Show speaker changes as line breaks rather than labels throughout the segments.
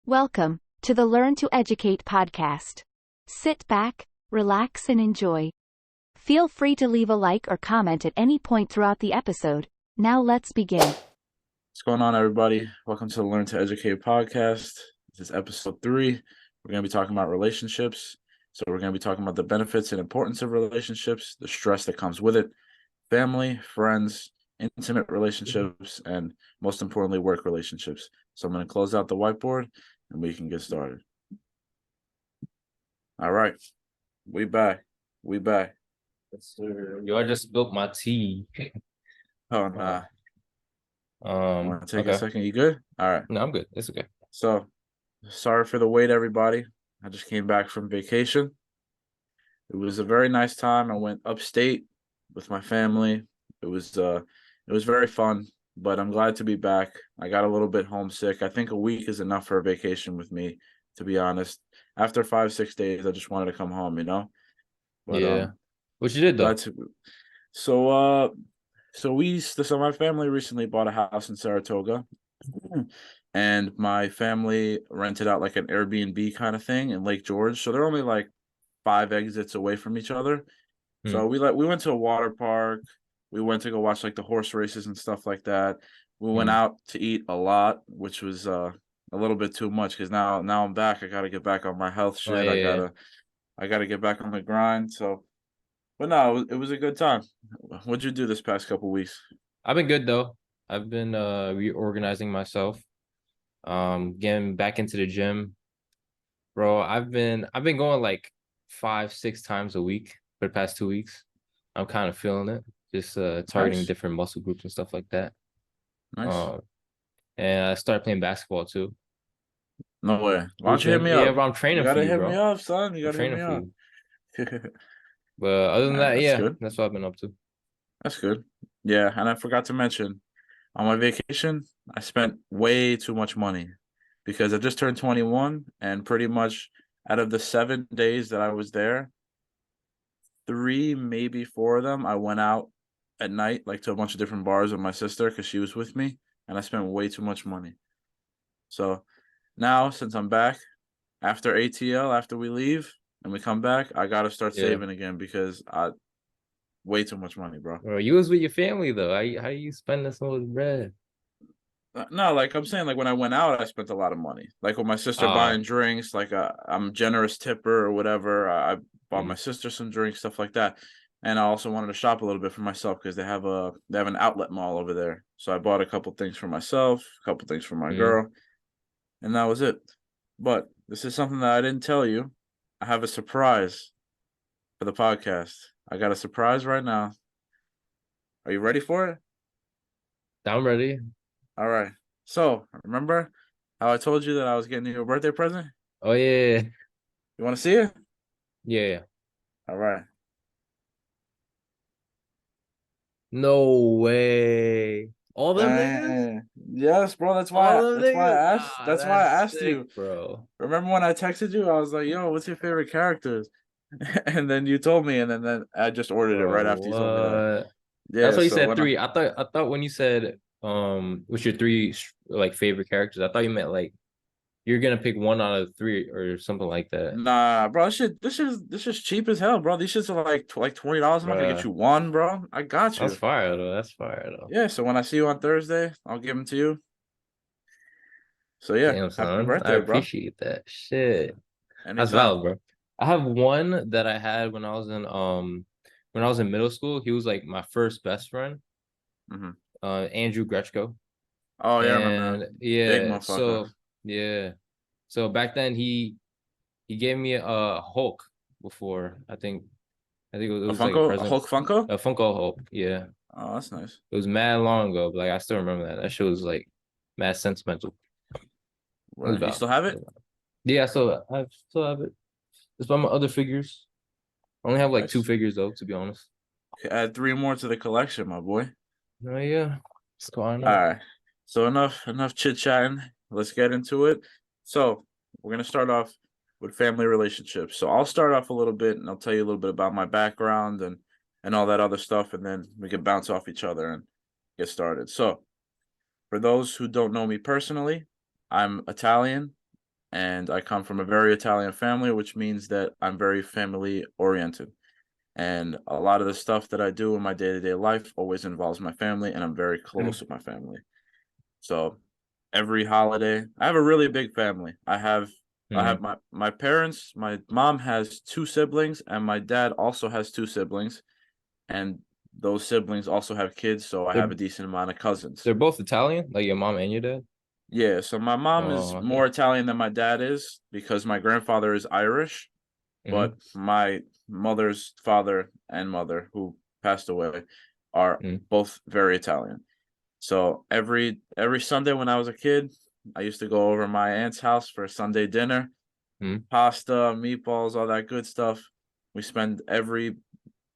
Welcome to the Learn to Educate podcast. Sit back, relax, and enjoy. Feel free to leave a like or comment at any point throughout the episode. Now let's begin.
What's going on, everybody? Welcome to the Learn to Educate podcast. This is episode 3. We're going to be talking about relationships. So we're going to be talking about the benefits and importance of relationships, the stress that comes with it, family, friends, intimate relationships, and most importantly, work relationships. So I'm going to close out the whiteboard and we can get started. All right. We back.
Yes, sir. Yo, I just spilled my tea.
Oh, nah. Want to take a
Okay.
second? You good? All right.
No, I'm good. It's okay.
So, sorry for the wait, everybody. I just came back from vacation. It was a very nice time. I went upstate with my family. It was very fun, but I'm glad to be back. I got a little bit homesick. I think a week is enough for a vacation with me, to be honest. After 5-6 days, I just wanted to come home, you know? But,
yeah. What you did though?
So my family recently bought a house in Saratoga, and my family rented out like an Airbnb kind of thing in Lake George. So they're only like 5 exits away from each other. So we went to a water park. We went to go watch like the horse races and stuff like that. We went out to eat a lot, which was a little bit too much because now I'm back. I gotta get back on my health shit.
Oh, yeah.
I gotta get back on the grind. So, but no, it was a good time. What'd you do this past couple weeks?
I've been good though. I've been reorganizing myself. Getting back into the gym. Bro, I've been going like 5-6 times a week for the past 2 weeks. I'm kind of feeling it. Just targeting
Nice.
different muscle groups and stuff like that.
Nice.
And I started playing basketball too.
No way. Why don't you hit me
Yeah,
up?
bro, I'm training
You gotta
for you,
hit
bro.
me up, son. You
I'm
gotta hit
training
me
for
up.
you. But other than that,
That's
yeah,
good.
that's what I've been up to.
That's good. Yeah, and I forgot to mention, on my vacation, I spent way too much money because I just turned 21, and pretty much out of the 7 days that I was there, 3, maybe 4 of them, I went out at night, like to a bunch of different bars with my sister because she was with me, and I spent way too much money. So now, since I'm back, after ATL, after we leave and we come back, I gotta start
Yeah.
saving again because I way too much money, bro.
Bro, you was with your family though. How you spending so much bread?
No, like I'm saying, like when I went out, I spent a lot of money. Like with my sister
Ah,
buying drinks, like I'm generous tipper or whatever. I bought my sister some drinks, stuff like that. And I also wanted to shop a little bit for myself because they have an outlet mall over there. So I bought a couple things for myself, a couple things for my girl, and that was it. But this is something that I didn't tell you. I have a surprise for the podcast. I got a surprise right now. Are you ready for it?
I'm ready.
All right. So remember how I told you that I was getting you a birthday present?
Oh yeah.
You want to see it?
Yeah.
All right.
No way. All them niggas?
Yes, bro. That's
All
why.
them
That's why
niggas?
I asked. That's why I
That's
asked
sick,
you.
bro.
Remember when I texted you? I was like, "Yo, what's your favorite characters?" And then you told me, and then I just ordered it
Bro,
right after you told me that.
what? That's
Yeah.
why you
So
said
when
3. I thought when you said what's your 3 like favorite characters, I thought you meant like you're gonna pick one out of 3 or something like that.
nah, bro, this is cheap as hell, bro. These shits are like $20. I'm not gonna get
Bruh.
you one, bro. I got
That's
you.
fire though. That's fire though.
Yeah. So when I see you on Thursday, I'll give them to you. So yeah,
Damn,
happy
son. I
birthday, bro.
appreciate that. Shit. That's
Anytime.
valid, bro. I have one that I had when I was in middle school. He was like my first best friend,
Mm-hmm.
Andrew Grechko.
Oh yeah, I remember
And
him. Big
yeah,
motherfucker.
yeah. So back then he gave me a Hulk before. I think it
A
was like a
Funko, a
present.
Hulk Funko?
A Funko Hulk. Yeah.
Oh, that's nice.
It was mad long ago, but like I still remember that. That shit was like mad sentimental. It was
You
about
still have it?
yeah, so I still have it. It's by my other figures. I only have like 2
Nice.
figures though, to be honest.
Add 3 more to the collection, my boy.
Oh yeah. It's going
All
up.
right. So enough chit chatting. Let's get into it. So we're gonna start off with family relationships. So I'll start off a little bit, and I'll tell you a little bit about my background and all that other stuff, and then we can bounce off each other and get started. So for those who don't know me personally, I'm Italian. and I come from a very Italian family, which means that I'm very family oriented. And a lot of the stuff that I do in my day-to-day life always involves my family, and I'm very close with my family. So every holiday, I have a really big family. I have my parents, my mom has two siblings, and my dad also has two siblings, and those siblings also have kids, so I
They're
have a decent amount of cousins.
they're both Italian, like your mom and your dad.
Yeah, so my mom is
Oh, okay.
more Italian than my dad is because my grandfather is Irish, but
Mm-hmm.
my mother's father and mother, who passed away, are
Mm-hmm.
both very Italian. So every Sunday when I was a kid, I used to go over my aunt's house for a Sunday dinner, pasta, meatballs, all that good stuff. We spend every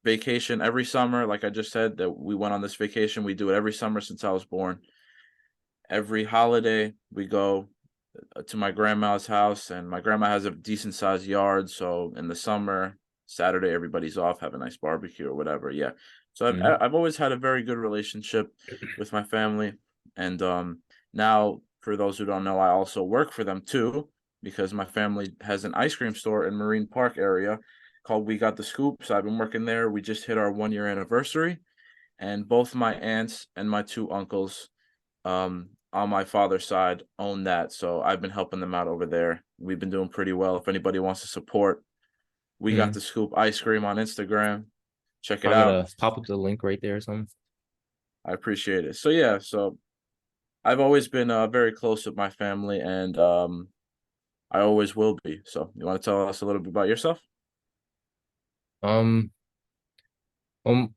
vacation every summer, like I just said, that we went on this vacation. We do it every summer since I was born. Every holiday, we go to my grandma's house, and my grandma has a decent sized yard. So in the summer, Saturday, everybody's off, have a nice barbecue or whatever. Yeah. So
Mm-hmm.
I've always had a very good relationship with my family, and now for those who don't know, I also work for them too because my family has an ice cream store in Marine Park area called We Got the Scoop. So I've been working there. We just hit our 1 year anniversary, and both my aunts and my two uncles on my father's side own that. So I've been helping them out over there. We've been doing pretty well. If anybody wants to support, We Got
Mm-hmm.
the Scoop ice cream on Instagram. Check it
I'm
out.
gonna pop up the link right there or something.
I appreciate it. So yeah, so I've always been very close with my family, and I always will be. So you want to tell us a little bit about yourself?
Um, um,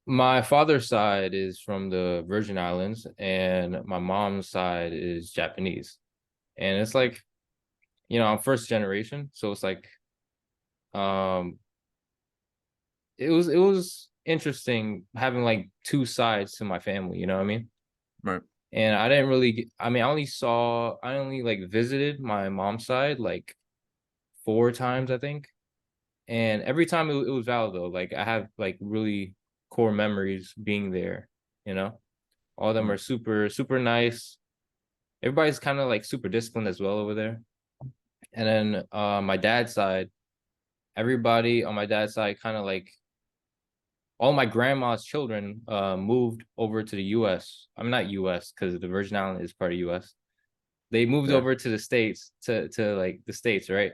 my father's side is from the Virgin Islands, and my mom's side is Japanese. And it's like, I'm first generation, so it's like, um, it was interesting having like two sides to my family. You know what I mean?
Right.
And I didn't really I mean, I only like visited my mom's side like 4 times, I think. And every time it was valid though. Like I have like really core memories being there, you know. All of them
Mm.
are super, super nice. Everybody's kind of like super disciplined as well over there. And then my dad's side, everybody on my dad's side kind of like all my grandma's children moved over to the US. I'm not US because the Virgin Island is part of US. They moved
Yeah.
over to the States to like the States, right?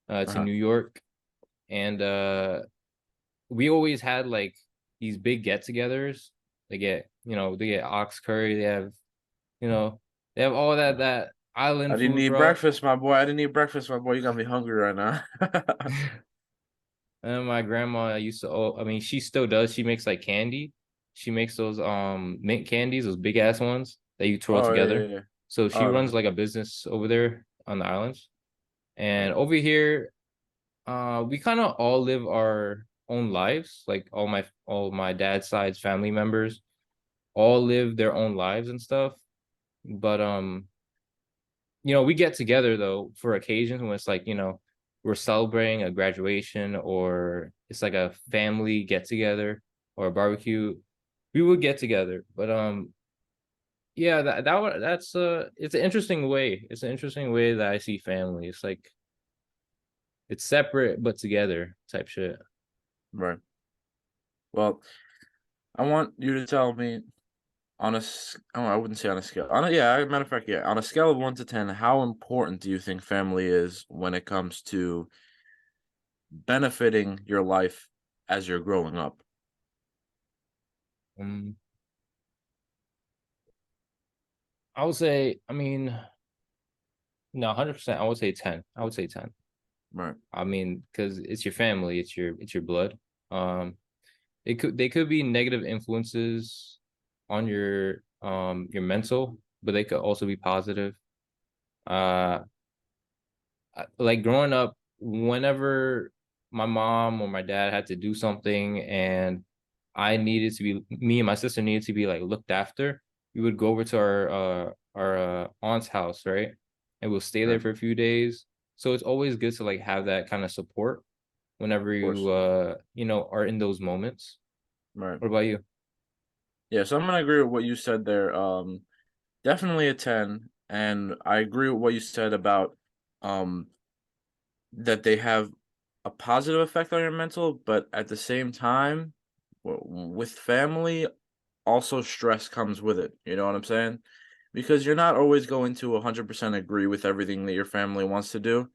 To
Uh-huh.
New York. And we always had like these big get-togethers. They get ox curry, you know, they have all that
I
island
didn't
food,
eat
bro.
breakfast, my boy. I didn't eat breakfast, my boy. You got me hungry right now.
And my grandma used to, I mean, she still does. She makes like candy. She makes those mint candies, those big ass ones that you twirl
Oh yeah, yeah,
together.
yeah.
So she
Oh,
runs
no.
like a business over there on the islands. And
Right.
over here, we kind of all live our own lives. Like all my dad's side's family members all live their own lives and stuff. But we get together though for occasions when it's like, we're celebrating a graduation or it's like a family get together or a barbecue. We would get together. But yeah, it's an interesting way. It's an interesting way that I see family. It's like it's separate but together type shit.
Right. Well, I want you to tell me oh, I wouldn't say on a scale. Yeah, matter of fact, yeah, on a scale of 1 to 10, how important do you think family is when it comes to benefiting your life as you're growing up?
Um, I would say, I mean, no, 100%. I would say 10. I would say 10.
Right.
I mean, because it's your family, it's your blood. Um, they could be negative influences on your mental, but they could also be positive. Uh, like growing up, whenever my mom or my dad had to do something and me and my sister needed to be like looked after, we would go over to our aunt's house, right? And we'll stay there
Right.
for a few days. So it's always good to like have that kind of support whenever
Of
you
course.
are in those moments.
Right.
What about you?
Yeah, so I'm gonna agree with what you said there. Definitely a 10. And I agree with what you said about um that they have a positive effect on your mental, but at the same time, with family, also stress comes with it. You know what I'm saying? Because you're not always going to 100% agree with everything that your family wants to do,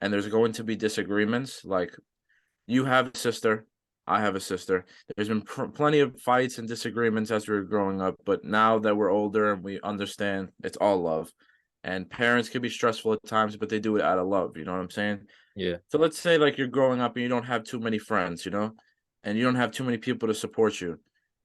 and there's going to be disagreements. Like, you have a sister, I have a sister. There's been plenty of fights and disagreements as we were growing up, but now that we're older and we understand, it's all love. And parents can be stressful at times, but they do it out of love. You know what I'm saying?
Yeah.
So let's say like you're growing up and you don't have too many friends, you know, and you don't have too many people to support you,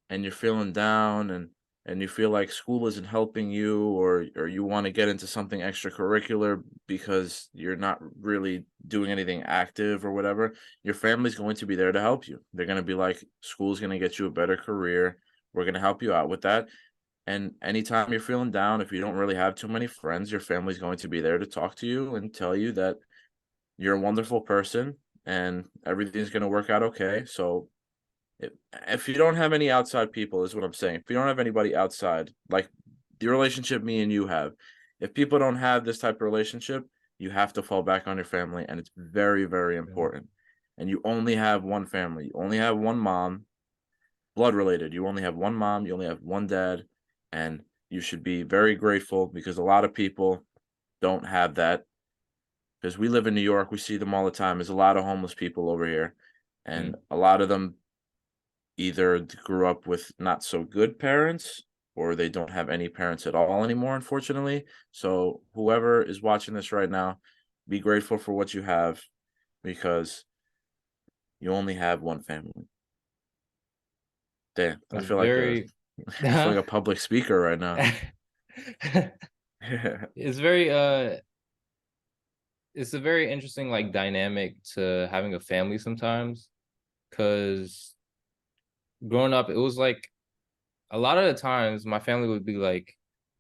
and you're feeling down, and you feel like school isn't helping you, or you want to get into something extracurricular because you're not really doing anything active or whatever. Your family's going to be there to help you. They're going to be like, school's going to get you a better career. We're going to help you out with that. And anytime you're feeling down, if you don't really have too many friends, your family's going to be there to talk to you and tell you that you're a wonderful person and everything's going to work out okay. So if you don't have any outside people, is what I'm saying. If you don't have anybody outside, like the relationship me and you have, if people don't have this type of relationship, you have to fall back on your family, and it's very, very
Yeah.
important. And you only have one family. You only have one mom, blood related. You only have one mom. You only have one dad, and you should be very grateful because a lot of people don't have that. Because we live in New York, we see them all the time. There's a lot of homeless people over here, and
Mm.
a lot of them either grew up with not so good parents, or they don't have any parents at all anymore, unfortunately. So whoever is watching this right now, be grateful for what you have, because you only have one family. Damn, I
It's
feel like a
very
I feel like a public speaker right now.
it's very it's a very interesting like dynamic to having a family sometimes, because growing up it was like a lot of the times my family would be like,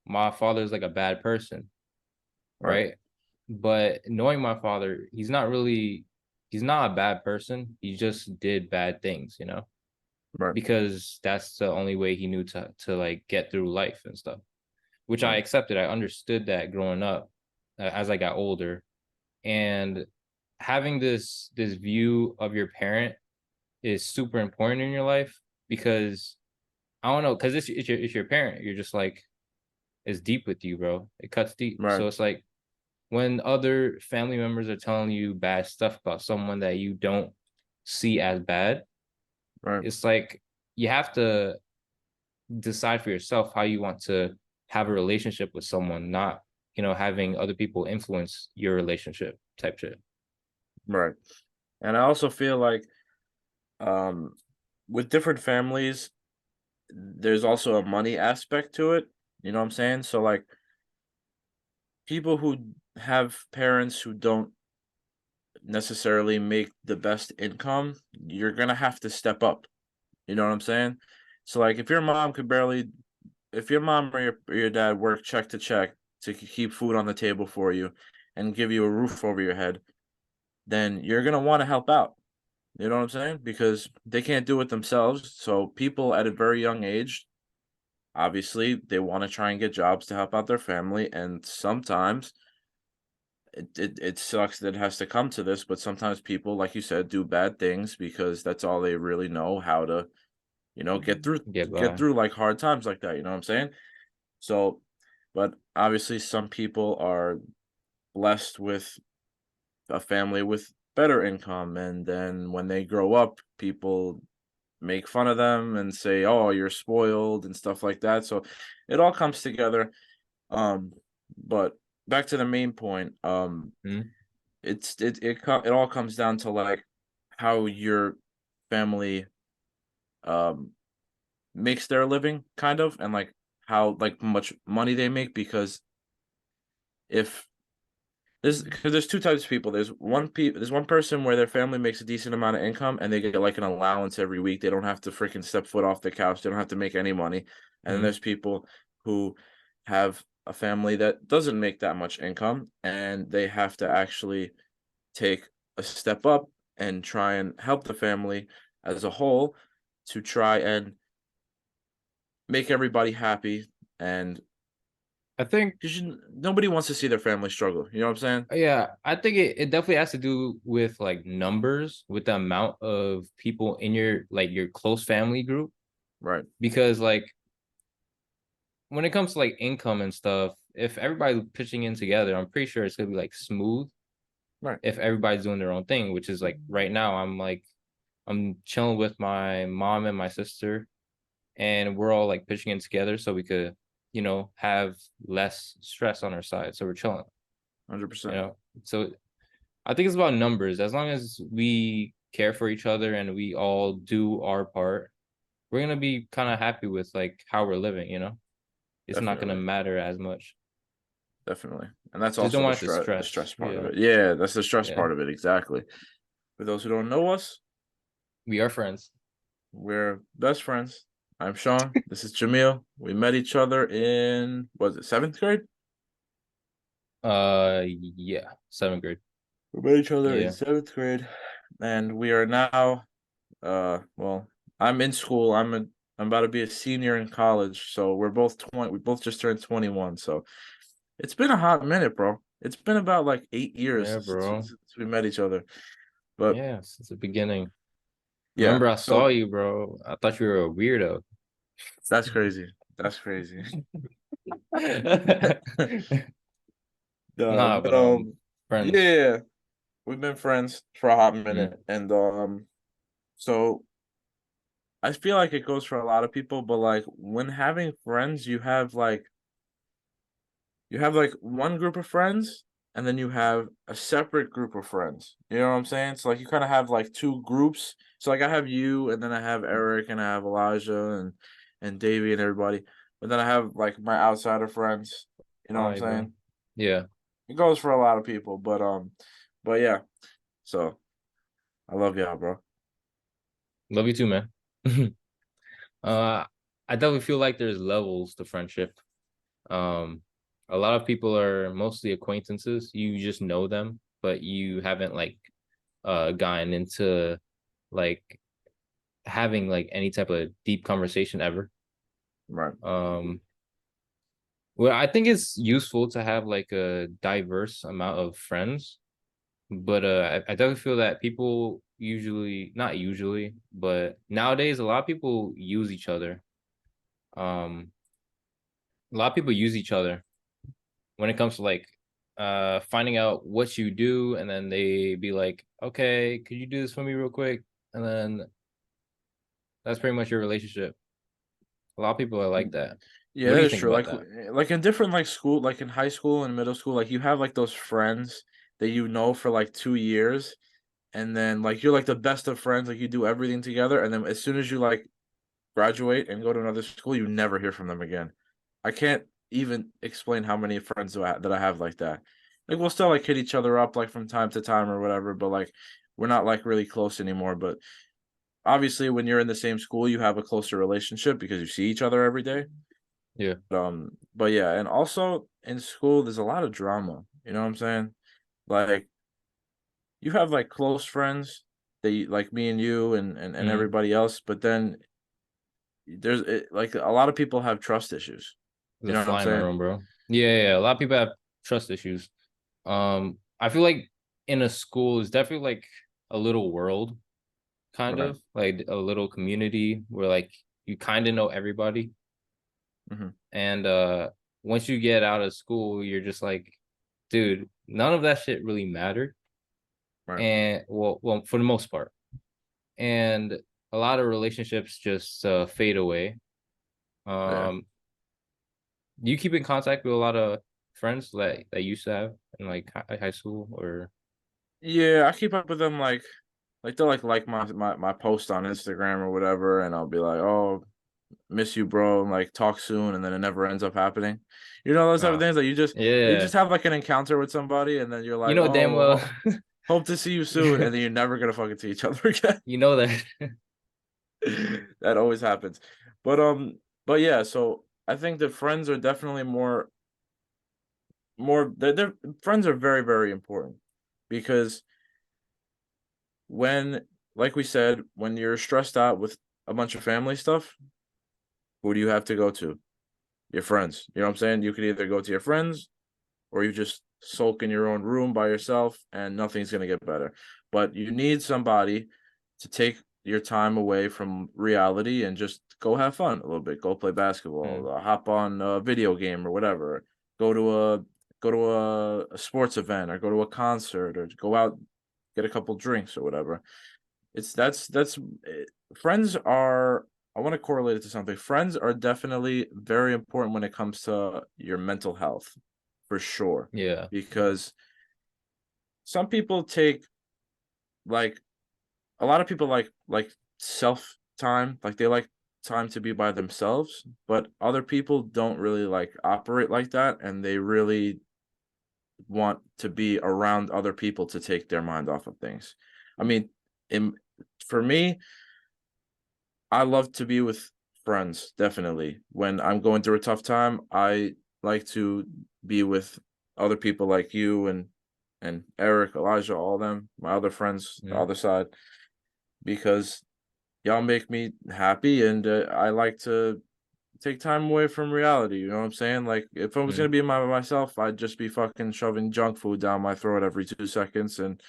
my father's like a bad person,
Right,
right? But knowing my father, he's not a bad person. He just did bad things,
right,
because that's the only way he knew to like get through life and stuff, which I
right,
accepted. I understood that growing up, as I got older. And having this view of your parent is super important in your life, because I don't know, because it's your parent. You're just like, it's deep with you, bro. It cuts deep.
right,
So it's like when other family members are telling you bad stuff about someone that you don't see as bad,
right,
it's like you have to decide for yourself how you want to have a relationship with someone, not having other people influence your relationship type shit.
right. And I also feel like um with different families, there's also a money aspect to it. You know what I'm saying? So like people who have parents who don't necessarily make the best income, you're gonna have to step up. You know what I'm saying? So like if your mom or your dad work check to check to keep food on the table for you and give you a roof over your head, then you're gonna want to help out. You know what I'm saying? Because they can't do it themselves. So people at a very young age, obviously, they want to try and get jobs to help out their family, and sometimes it sucks that it has to come to this, but sometimes people, like you said, do bad things because that's all they really know how to,
Get
get
by.
through like hard times like that. You know what I'm saying? So, but obviously, some people are blessed with a family with better income, and then when they grow up, people make fun of them and say, "Oh, you're spoiled," and stuff like that. So, it all comes together. But back to the main point.
Hmm?
It all comes down to like how your family um makes their living, kind of, and like how like much money they make. Because if because there's two types of people. There's one person where their family makes a decent amount of income and they get like an allowance every week. They don't have to freaking step foot off the couch. They don't have to make any money. And then
Hmm?
there's people who have a family that doesn't make that much income, and they have to actually take a step up and try and help the family as a whole to try and make everybody happy and
I think,
because nobody wants to see their family struggle. You know what I'm saying?
yeah, I think it definitely has to do with like numbers, with the amount of people in your like your close family group.
Right.
Because like when it comes to like income and stuff, if everybody's pitching in together, I'm pretty sure it's gonna be like smooth
Right.
if everybody's doing their own thing, which is like right now I'm chilling with my mom and my sister, and we're all like pitching in together so we could, have less stress on our side. So we're chilling,
100%.
So I think it's about numbers. As long as we care for each other and we all do our part, we're gonna be kind of happy with like how we're living. It's not gonna
Definitely.
matter as much.
Definitely. And that's
Just don't
also
want it to
the
stress.
stress part of
Yeah.
it. Yeah, that's the stress
Yeah.
part of it. Exactly. For those who don't know us,
We are friends.
we're best friends. I'm Sean. This is Jamil. We met each other in, was it 7th grade?
Yeah, seventh grade.
We met each other in
Yeah.
7th grade, and we are now, well, I'm in school. I'm about to be a senior in college, so we're both 20. We both just turned 21. So it's been a hot minute, bro. It's been about like 8 years
Yeah, bro.
since we met each other. But
Yeah, since the beginning.
yeah,
Remember I saw
so
you, bro. I thought you were a weirdo.
that's crazy. That's crazy.
Nah,
But
but friends.
yeah, we've been friends for a hot
Mm.
minute, and so I feel like it goes for a lot of people, but like when having friends, you have like one group of friends, and then you have a separate group of friends. You know what I'm saying? So like you kind of have like two groups. So like I have you, and then I have Eric, and I have Elijah, and Davey, and everybody. But then I have like my outsider friends. You know what I'm
Hi, bro.
saying?
Yeah.
It goes for a lot of people, but yeah. So I love y'all, bro.
Love you too, man. uh I definitely feel like there's levels to friendship. Um, a lot of people are mostly acquaintances. You just know them, but you haven't like gotten into like having like any type of deep conversation ever.
Right.
Um, well, I think it's useful to have like a diverse amount of friends, but I definitely feel that people usually, not usually, but nowadays a lot of people use each other. Um, a lot of people use each other when it comes to like finding out what you do, and then they be like, okay, could you do this for me real quick? And then that's pretty much your relationship. A lot of people are like that.
Yeah,
What do
that
you
is
think
true.
about
Like
that?
like in different like school, like in high school and middle school, like you have like those friends that you know for like 2 years, and then like you're like the best of friends, like you do everything together, and then as soon as you like graduate and go to another school, you never hear from them again. I can't even explain how many friends that I have like that. Like we'll still like hit each other up like from time to time or whatever, but like we're not like really close anymore. But obviously, when you're in the same school, you have a closer relationship because you see each other every day.
Yeah.
But yeah, and also in school, there's a lot of drama. You know what I'm saying? Like you have like close friends that like me and you and
Mm-hmm.
everybody else, but then like a lot of people have trust issues.
It's
You
a
know what I'm
fly in my
saying?
room, bro. Yeah. A lot of people have trust issues. I feel like in a school is definitely like a little world, kind
Right.
of like a little community where like you kind of know everybody.
Hmm.
And once you get out of school, you're just like, dude, none of that shit really mattered.
Right.
And well, for the most part. And a lot of relationships just fade away.
Yeah.
Um, you keep in contact with a lot of friends that you used to have in like high school or
Yeah, I keep up with them like they'll like my post on Instagram or whatever, and I'll be like, "Oh, miss you, bro," and like talk soon, and then it never ends up happening. You know those type of
uh
things that you
yeah,
just have like an encounter with somebody, and then you're
you
like,
know damn
"Oh,
well.
hope to see you soon," and then you're never gonna fucking see each other again.
You know that.
That always happens. But but yeah, so I think that friends are definitely more they're friends are very, very important because when like we said, when you're stressed out with a bunch of family stuff, who do you have to go to? your friends. You know what I'm saying? You could either go to your friends or you just sulk in your own room by yourself and nothing's going to get better. But you need somebody to take your time away from reality and just go have fun a little bit. Go play basketball, hop on a video game or whatever. Go to a sports event or go to a concert or go out, get a couple drinks or whatever. Friends are, I want to correlate it to something. Friends are definitely very important when it comes to your mental health, for sure.
Yeah.
Because some people take, like, a lot of people like self time, like they like time to be by themselves, but other people don't really like operate like that, and they really want to be around other people to take their mind off of things. I mean, in for me, I love to be with friends, definitely. When I'm going through a tough time, I like to be with other people like you and Eric, Elijah, all them, my other friends, the
Mhm.
other side, because y'all make me happy, and I like to take time away from reality. You know what I'm saying? Like, if I was
Mhm.
gonna be by myself, I'd just be fucking shoving junk food down my throat every 2 seconds and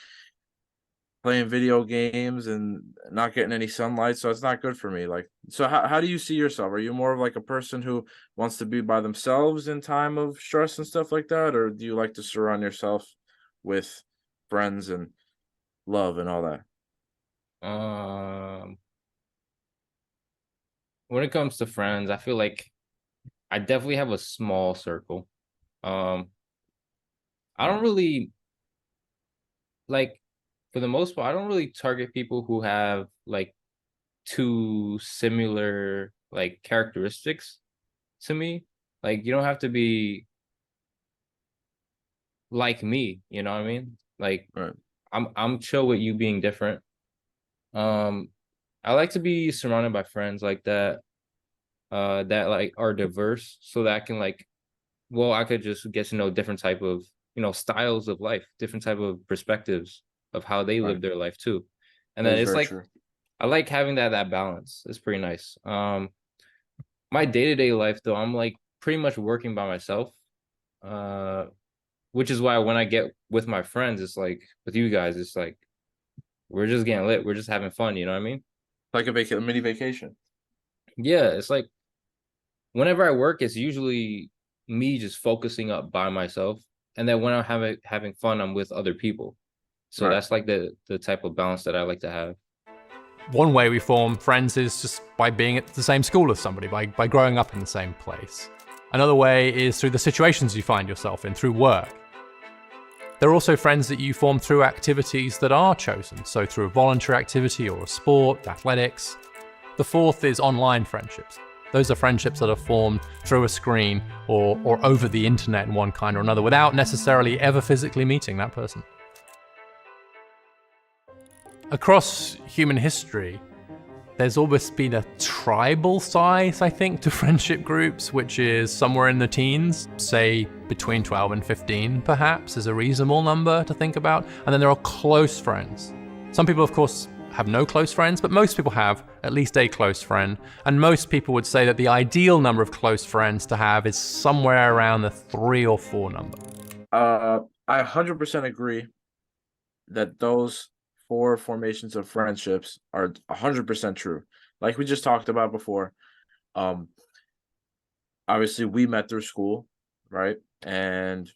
playing video games and not getting any sunlight, so it's not good for me. Like, so how do you see yourself? Are you more of like a person who wants to be by themselves in time of stress and stuff like that, or do you like to surround yourself with friends and love and all that?
Um, when it comes to friends, I feel like I definitely have a small circle. Um, I don't
Mm,
really like, for the most part, I don't really target people who have like too similar like characteristics to me. Like, you don't have to be like me, you know what I mean? Like,
right,
I'm chill with you being different. Um, I like to be surrounded by friends like that, that like are diverse, so that I can like, well, I could just get to know different type of, styles of life, different type of perspectives of how they
right.
live their life too. And
That
then
is
it's
very
like,
true.
I like having that balance. It's pretty nice. My day-to-day life though, I'm like pretty much working by myself. Uh, which is why when I get with my friends, it's like with you guys, it's like we're just getting lit, we're just having fun, you know what I mean?
Like a mini vacation.
Yeah, it's like whenever I work, it's usually me just focusing up by myself. And then when I'm having fun, I'm with other people. So
Right.
that's like the type of balance that I like to have.
One way we form friends is just by being at the same school as somebody, by growing up in the same place. Another way is through the situations you find yourself in, through work. There are also friends that you form through activities that are chosen, so through a voluntary activity or a sport, athletics. The fourth is online friendships. Those are friendships that are formed through a screen or over the internet in one kind or another without necessarily ever physically meeting that person. Across human history, there's always been a tribal size, I think, to friendship groups, which is somewhere in the teens, say between 12 and 15, perhaps, is a reasonable number to think about. And then there are close friends. Some people, of course, have no close friends, but most people have at least a close friend. And most people would say that the ideal number of close friends to have is somewhere around the 3 or 4 number.
I 100% agree that those four formations of friendships are 100% true. Like we just talked about before. Um, Obviously we met through school, right? And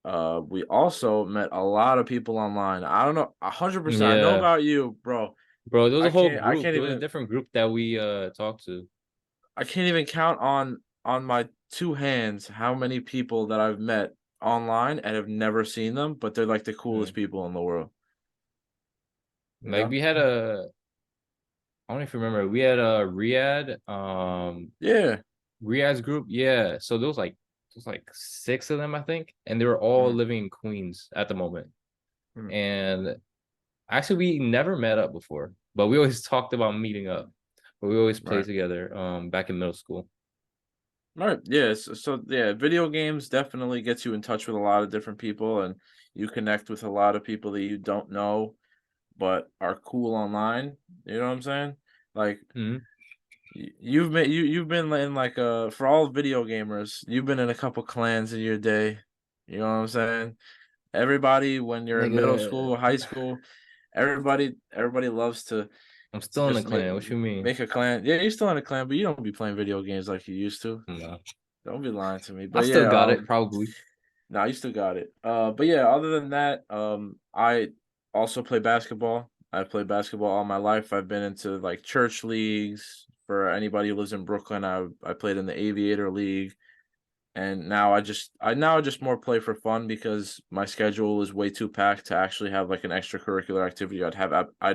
we also met a lot of people online. I don't know, 100%. I know
Yeah,
about you, bro.
bro, there was a whole
I
group.
can't
There was a
even
different group that we talked to.
I can't even count on my two hands how many people that I've met online and have never seen them, but they're like the coolest
Mm.
people in the world. You
Like
know?
we had I don't know if you remember, we had a
Yeah.
Riyadh's group. Yeah. So there was like 6 of them, I think, and they were all
Mhm,
living in Queens at the moment.
mhm.
And actually, we never met up before, but we always talked about meeting up. But we always played
Right.
together back in middle school.
Right. Yeah. So yeah, video games definitely gets you in touch with a lot of different people, and you connect with a lot of people that you don't know but are cool online. You know what I'm saying? Like,
Mhm.
You've been in like for all video gamers, you've been in a couple clans in your day. You know what I'm saying? Everybody, when you're in middle
Nigga,
school, high school, everybody loves
I'm
to
still in the
just
clan. What you mean?
make a clan. Yeah, you're still in a clan, but you don't be playing video games like you used to.
No.
Don't be lying to me.
I
But
still
yeah,
got it, probably.
no, you still got it. But yeah, other than that, I also play basketball. I played basketball all my life. I've been into like church leagues. For anybody who lives in Brooklyn, I played in the Aviator League, and now I just more play for fun because my schedule is way too packed to actually have like an extracurricular activity. I'd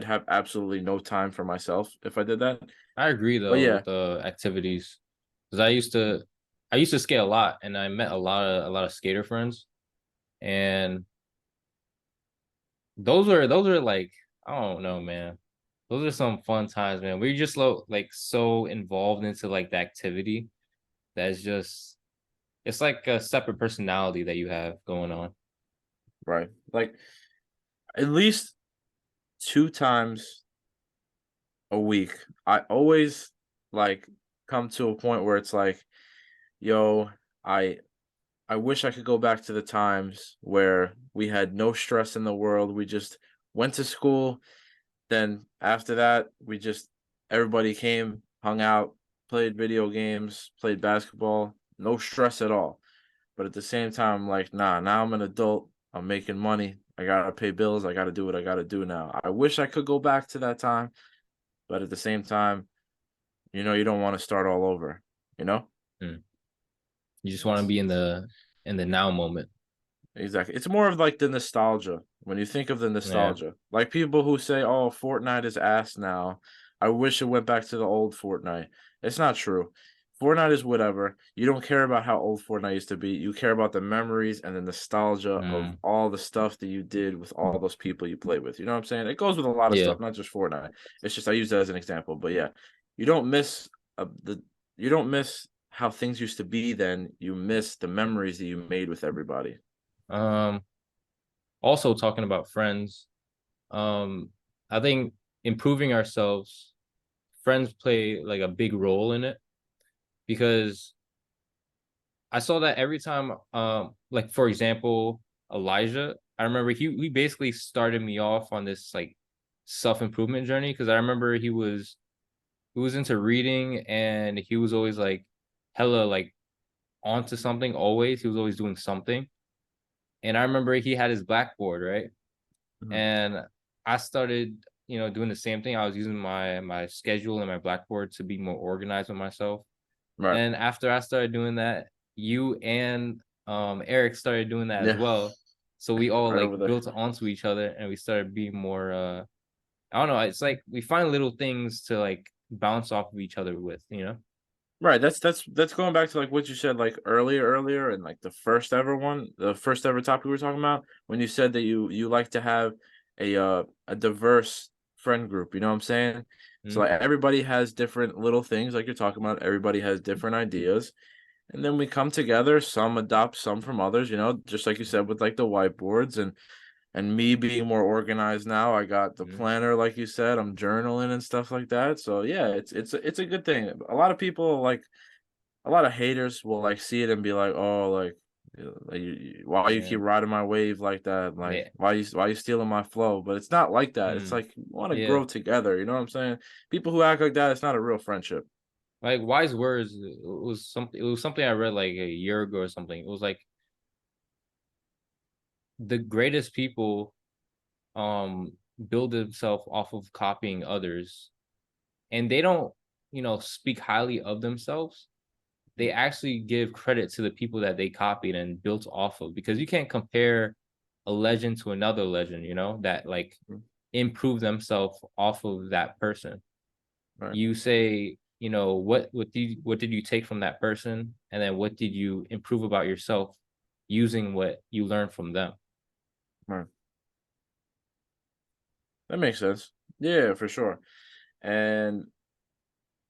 have absolutely no time for myself if I did that.
I agree
But
though
yeah,
with the activities, because I used to skate a lot, and I met a lot of skater friends, and those are like, I don't know, man. Those are some fun times, man. We're just like so involved into like the activity that's just, it's like a separate personality that you have going on.
right. Like at least 2 times a week, I always like come to a point where it's like, yo, I I wish I could go back to the times where we had no stress in the world. We just went to school. Then after that, we just everybody came, hung out, played video games, played basketball, no stress at all. But at the same time, I'm like, nah, now I'm an adult. I'm making money. I gotta pay bills. I gotta do what I gotta do now. I wish I could go back to that time, but at the same time, you don't want to start all over, you know?
Mm. You just want to be in the now moment.
Exactly. It's more of like the nostalgia. When you think of the
Yeah.
nostalgia, like people who say, "Oh, Fortnite is ass now. I wish it went back to the old Fortnite." It's not true. Fortnite is whatever. You don't care about how old Fortnite used to be. You care about the memories and the nostalgia of
Mm.
all the stuff that you did with all those people you played with. You know what I'm saying? It goes with a lot of
Yeah.
stuff, not just Fortnite. It's just I use that as an example. But yeah, you don't miss the you don't miss how things used to be then. You miss the memories that you made with everybody.
Um. Also talking about friends. Um. I think improving ourselves, friends play like a big role in it, because I saw that every time, like for example, Elijah, I remember he basically started me off on this like self-improvement journey, because I remember he was into reading, and he was always like hella like onto something always. He was always doing something. And I remember he had his blackboard, right?
Mhm.
And I started, doing the same thing. I was using my schedule and my blackboard to be more organized with myself.
Right.
And after I started doing that, you and Eric started doing that as
Yeah.
well. So we all
Right
like
over there.
built onto each other, and we started being more I don't know, it's like we find little things to like bounce off of each other with.
Right. That's going back to like what you said like earlier and like the first ever one, the first ever topic we were talking about when you said that you like to have a diverse friend group, you know what I'm saying? So
Mhm.
like everybody has different little things like you're talking about. Everybody has different ideas. And then we come together, some adopt some from others, just like you said with like the whiteboards and me being more organized now. I got the
Mhm.
planner, like you said. I'm journaling and stuff like that. So yeah, it's a good thing. A lot of people like a lot of haters will like see it and be like, oh, like, why you
Yeah.
keep riding my wave like that? Like,
Yeah.
why you stealing my flow? But it's not like that. It's
Mm.
like you want to
Yeah.
grow together. You know what I'm saying? People who act like that, it's not a real friendship.
Like wise words, it was something I read like a year ago or something. It was like the greatest people um build themselves off of copying others, and they don't, speak highly of themselves. They actually give credit to the people that they copied and built off of, because you can't compare a legend to another legend, that like
Mhm.
improve themselves off of that person.
Right.
You say, what did you take from that person, and then what did you improve about yourself using what you learned from them.
Right. That makes sense. Yeah, for sure. And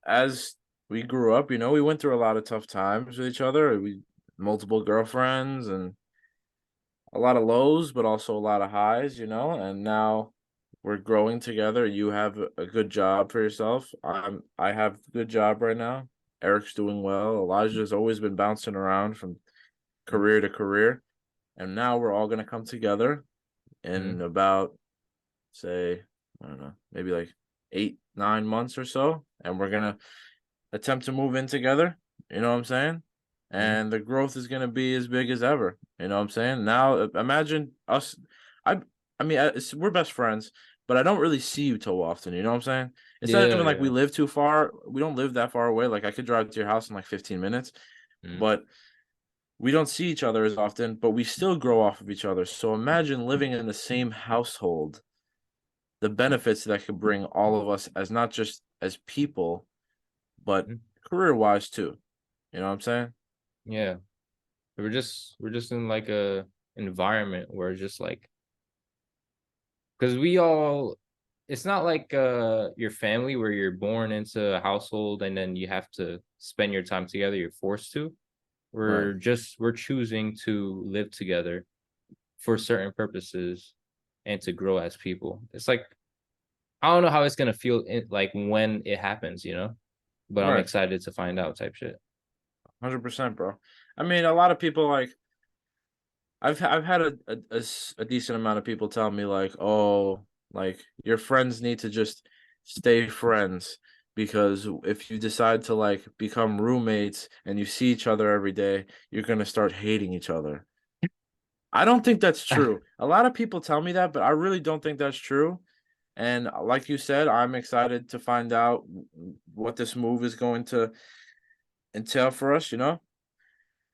as we grew up, we went through a lot of tough times with each other. We multiple girlfriends and a lot of lows, but also a lot of highs, and now we're growing together. You have a good job for yourself. I have a good job right now. Eric's doing well. Elijah's always been bouncing around from career to career. And now we're all gonna come together in about, say, I don't know, maybe like 8-9 months or so. And we're gonna attempt to move in together. You know what I'm saying? And the growth is gonna be as big as ever. You know what I'm saying? Now imagine us. We're best friends, but I don't really see you too often. You know what I'm saying? It's not even like we live too far. We don't live that far away. Like I could drive to your house in like 15 minutes, but we don't see each other as often, but we still grow off of each other. So imagine living in the same household, the benefits that could bring all of us as not just as people, but career-wise too. You know what I'm saying?
Yeah. We're just in like a environment where it's just like, because it's not like your family where you're born into a household and then you have to spend your time together. You're forced to. We're choosing to live together for certain purposes and to grow as people. It's like, I don't know how it's gonna feel like when it happens, but I'm excited to find out type shit.
100%, bro. I mean, a lot of people like I've had a decent amount of people tell me like, oh, like your friends need to just stay friends, because if you decide to like become roommates and you see each other every day, you're gonna start hating each other. I don't think that's true. A lot of people tell me that, but I really don't think that's true. And like you said, I'm excited to find out what this move is going to entail for us,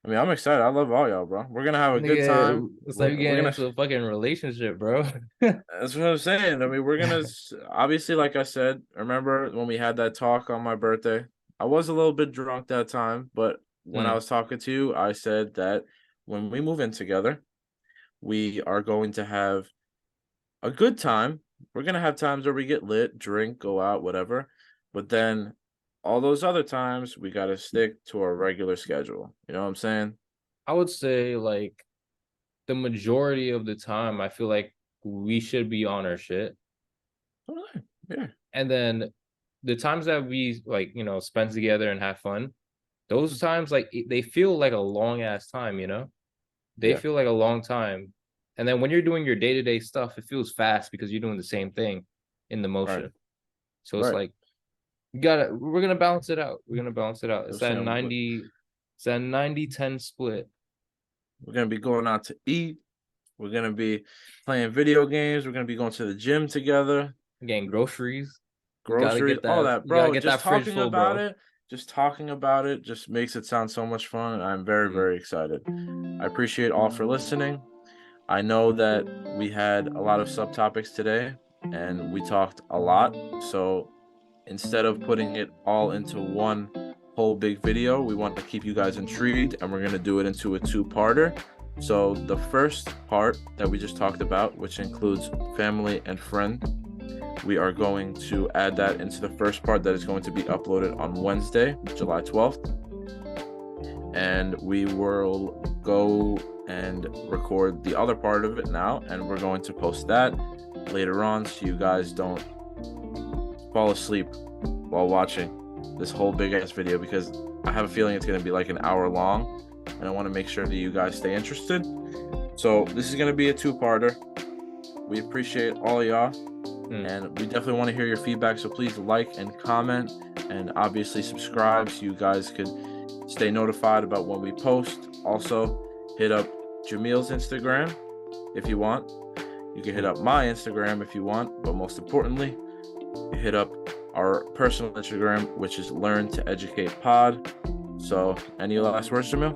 I mean, I'm excited. I love all y'all, bro. We're gonna have a good time.
It's like we're getting into a fucking relationship, bro.
That's what I'm saying. I mean, we're gonna obviously, like I said, remember when we had that talk on my birthday? I was a little bit drunk that time, but when I was talking to you, I said that when we move in together, we are going to have a good time. We're gonna have times where we get lit, drink, go out, whatever. But then all those other times, we got to stick to our regular schedule. You know what I'm saying?
I would say like the majority of the time, I feel like we should be on our shit.
Yeah.
And then the times that we like, spend together and have fun, those times, like they feel like a long ass time, They feel like a long time. And then when you're doing your day-to-day stuff, it feels fast because you're doing the same thing in the motion.
Right.
So it's like, we're gonna balance it out. It's that 90-10 split.
We're gonna be going out to eat. We're gonna be playing video games. We're gonna be going to the gym together.
Getting groceries,
all that, bro.
Just talking
about it just makes it sound so much fun, and I'm very, very excited. I appreciate all for listening. I know that we had a lot of subtopics today, and we talked a lot. So instead of putting it all into one whole big video, we want to keep you guys intrigued, and we're going to do it into a 2-parter. So the first part that we just talked about, which includes family and friend, we are going to add that into the first part that is going to be uploaded on Wednesday, July 12th. And we will go and record the other part of it now, and we're going to post that later on so you guys don't fall asleep while watching this whole big ass video, because I have a feeling it's going to be like an hour long, and I want to make sure that you guys stay interested. So this is going to be a 2-parter. We appreciate all y'all, and we definitely want to hear your feedback, so please like and comment, and obviously subscribe so you guys could stay notified about when we post. Also, hit up Jamil's Instagram if you want. You can hit up my Instagram if you want, but most importantly, hit up our personal Instagram, which is Learn to Educate Pod. So, any last words, Jamil?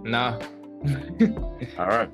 Nah.
All right.